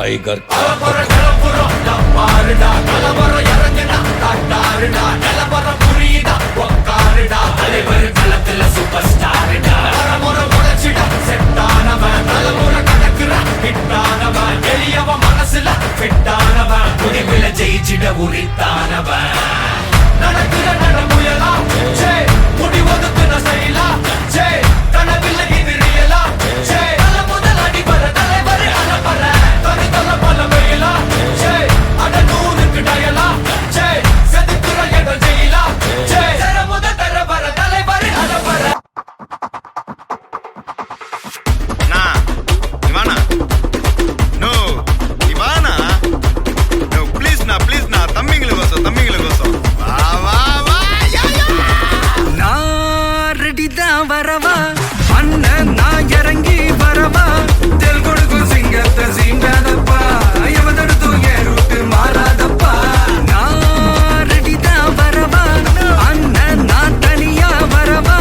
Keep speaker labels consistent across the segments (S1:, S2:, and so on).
S1: Tiger.
S2: ஜெயிச்சிட உரித்தானவன் நடக்கிற நடமுயலா முடி ஒதுக்குன செயலா கனவில்ல இது ரியலா தல முதல் அடிபர தலைவர் அலப்பற தனி தல பல வெயிலா அட நூறுக்கு டயலா செதுக்குற எட ஜெயிலா தர முத தர வர தலைவர் அலப்பற.
S3: வரவா அண்ணன் நான் இறங்கி வரவா தெல் கொடுக்கும் சிங்கத்தை சீண்டாதப்பா எவதடுத்தும் என் ரூட்டு மாறாதப்பா நான் ரெடிதான் வரவா அண்ணன் நான் தனியா வரவா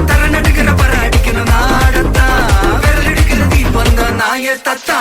S3: தர நடுக்கிற பர அடிக்கணும் நாடத்தான் விரல் எடுக்கிற தீபம் தான் நாய தத்தா